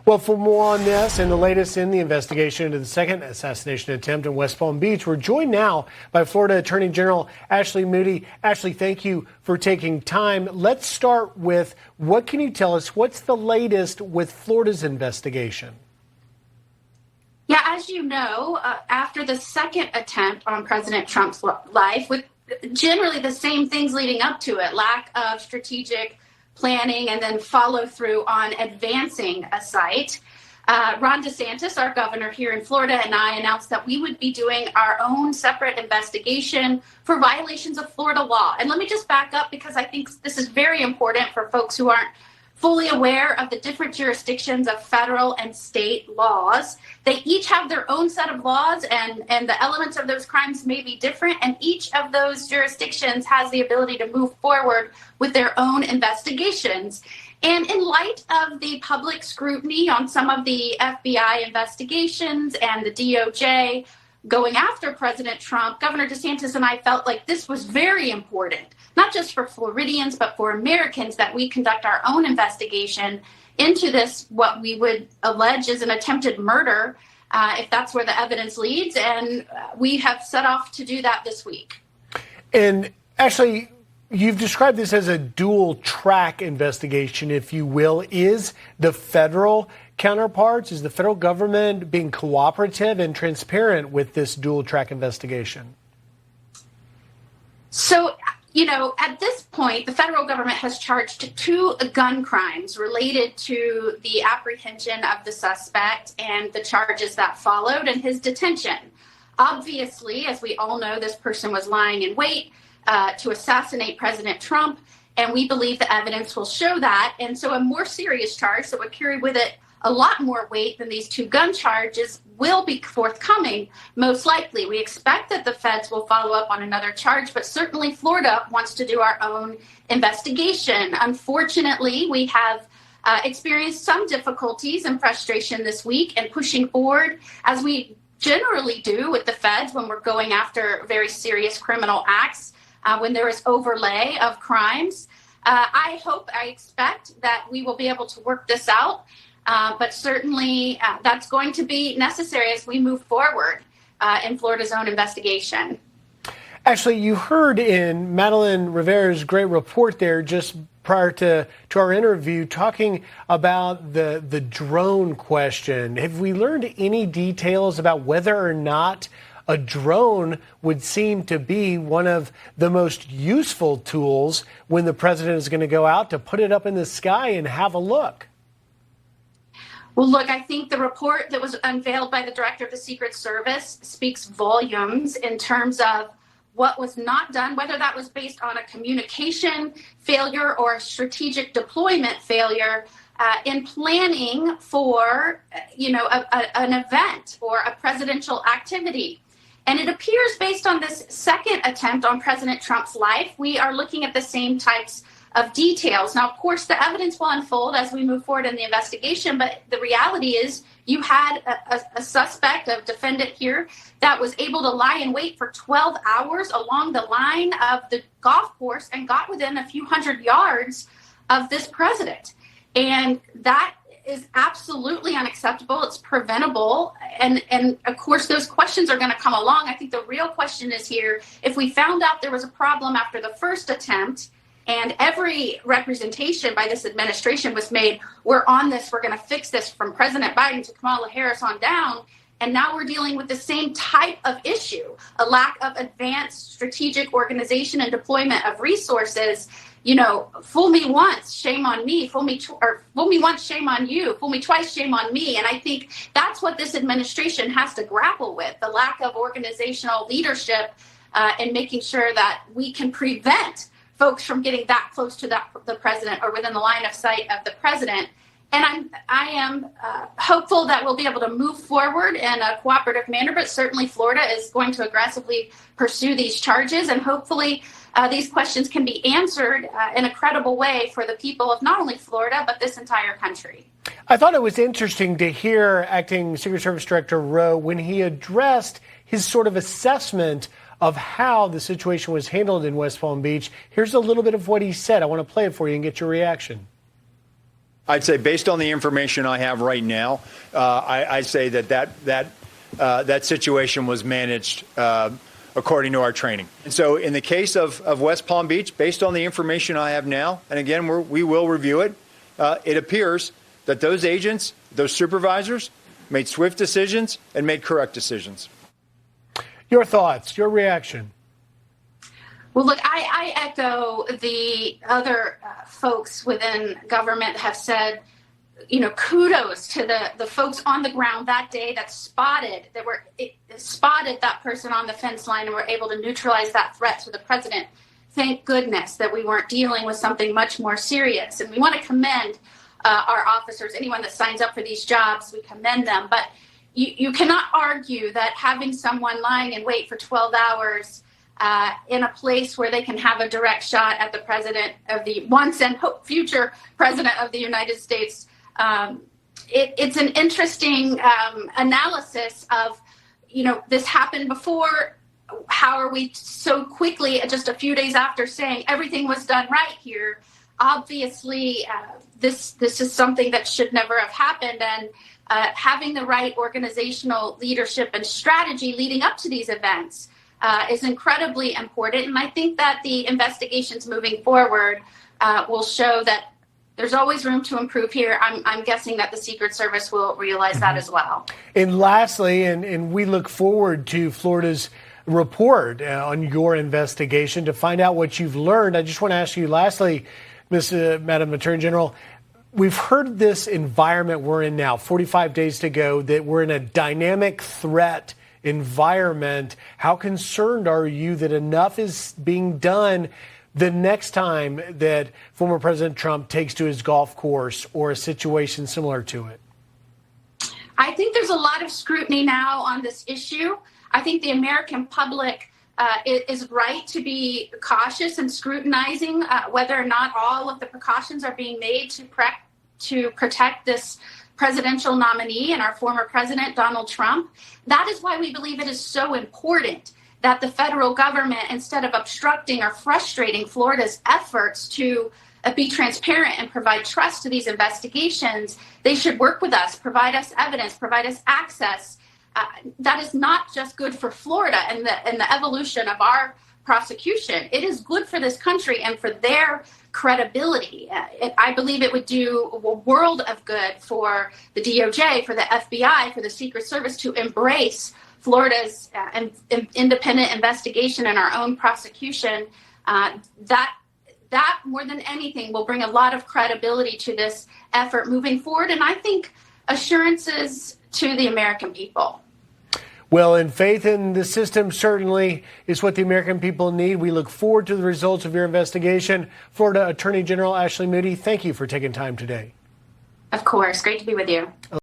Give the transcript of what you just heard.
Well, for more on this and the latest in the investigation into the second assassination attempt in West Palm Beach, we're joined now by Florida Attorney General Ashley Moody. Ashley, thank you for taking time. Let's start with, what can you tell us? What's the latest with Florida's investigation? Yeah, as you know, after the second attempt on President Trump's life, with generally the same things leading up to it, lack of strategic planning and then follow through on advancing a site, Ron DeSantis, our governor here in Florida, and I announced that we would be doing our own separate investigation for violations of Florida law. And let me just back up, because I think this is very important for folks who aren't fully aware of the different jurisdictions of federal and state laws. They each have their own set of laws, and the elements of those crimes may be different, and each of those jurisdictions has the ability to move forward with their own investigations. And in light of the public scrutiny on some of the FBI investigations and the DOJ going after President Trump, Governor DeSantis and I felt like this was very important, not just for Floridians, but for Americans, that we conduct our own investigation into this, what we would allege is an attempted murder, if that's where the evidence leads. And we have set off to do that this week. And Ashley, you've described this as a dual track investigation, if you will. Is the federal counterparts, is the federal government being cooperative and transparent with this dual track investigation? So, you know, at this point, the federal government has charged 2 gun crimes related to the apprehension of the suspect and the charges that followed and his detention. Obviously, as we all know, this person was lying in wait to assassinate President Trump, and we believe the evidence will show that. And so a more serious charge that would carry with it a lot more weight than these 2 gun charges will be forthcoming, most likely. We expect that the feds will follow up on another charge, but certainly Florida wants to do our own investigation. Unfortunately, we have experienced some difficulties and frustration this week in pushing forward, as we generally do with the feds when we're going after very serious criminal acts, when there is overlay of crimes. I expect that we will be able to work this out. But certainly that's going to be necessary as we move forward in Florida's own investigation. Actually, you heard in Madeline Rivera's great report there just prior to our interview talking about the drone question. Have we learned any details about whether or not a drone would seem to be one of the most useful tools when the president is going to go out to put it up in the sky and have a look? Well, look, I think the report that was unveiled by the director of the Secret Service speaks volumes in terms of what was not done, whether that was based on a communication failure or a strategic deployment failure in planning for, an event or a presidential activity. And it appears, based on this second attempt on President Trump's life, we are looking at the same types of details. Now, of course, the evidence will unfold as we move forward in the investigation, but the reality is you had a suspect, a defendant here, that was able to lie in wait for 12 hours along the line of the golf course and got within a few hundred yards of this president. And that is absolutely unacceptable. It's preventable. And of course, those questions are going to come along. I think the real question is here, if we found out there was a problem after the first attempt, and every representation by this administration was made, we're on this, we're going to fix this, from President Biden to Kamala Harris on down. And now we're dealing with the same type of issue, a lack of advanced strategic organization and deployment of resources. You know, fool me once, shame on me. Fool me once, shame on you. Fool me twice, shame on me. And I think that's what this administration has to grapple with, the lack of organizational leadership and making sure that we can prevent folks from getting that close to the president or within the line of sight of the president. And I am hopeful that we'll be able to move forward in a cooperative manner, but certainly Florida is going to aggressively pursue these charges, and hopefully these questions can be answered in a credible way for the people of not only Florida, but this entire country. I thought it was interesting to hear Acting Secret Service Director Rowe when he addressed his sort of assessment of how the situation was handled in West Palm Beach. Here's a little bit of what he said. I want to play it for you and get your reaction. I'd say based on the information I have right now, I say that situation was managed according to our training. And so in the case of West Palm Beach, based on the information I have now, and again, we will review it, it appears that those agents, those supervisors, made swift decisions and made correct decisions. Your thoughts, your reaction? Well, look, I echo the other folks within government have said, kudos to the folks on the ground that day that spotted that person on the fence line and were able to neutralize that threat to the president. Thank goodness that we weren't dealing with something much more serious. And we want to commend our officers, anyone that signs up for these jobs, we commend them. But you cannot argue that having someone lying in wait for 12 hours in a place where they can have a direct shot at the president of the once and future president of the United States. It's an interesting analysis of, this happened before. How are we so quickly, just a few days after, saying everything was done right here? Obviously, this is something that should never have happened. And having the right organizational leadership and strategy leading up to these events is incredibly important. And I think that the investigations moving forward will show that there's always room to improve here. I'm guessing that the Secret Service will realize that as well. And lastly, and we look forward to Florida's report on your investigation to find out what you've learned. I just want to ask you lastly, Madam Attorney General, we've heard this environment we're in now, 45 days to go, that we're in a dynamic threat environment. How concerned are you that enough is being done the next time that former President Trump takes to his golf course or a situation similar to it? I think there's a lot of scrutiny now on this issue. I think the American public is right to be cautious and scrutinizing whether or not all of the precautions are being made to protect this presidential nominee and our former president, Donald Trump. That is why we believe it is so important that the federal government, instead of obstructing or frustrating Florida's efforts to be transparent and provide trust to these investigations, they should work with us, provide us evidence, provide us access. That is not just good for Florida and the evolution of our prosecution. It is good for this country and for their credibility. I believe it would do a world of good for the DOJ, for the FBI, for the Secret Service to embrace Florida's independent investigation and our own prosecution. That more than anything will bring a lot of credibility to this effort moving forward, and I think assurances to the American people. Well, and faith in the system certainly is what the American people need. We look forward to the results of your investigation. Florida Attorney General Ashley Moody, thank you for taking time today. Of course. Great to be with you.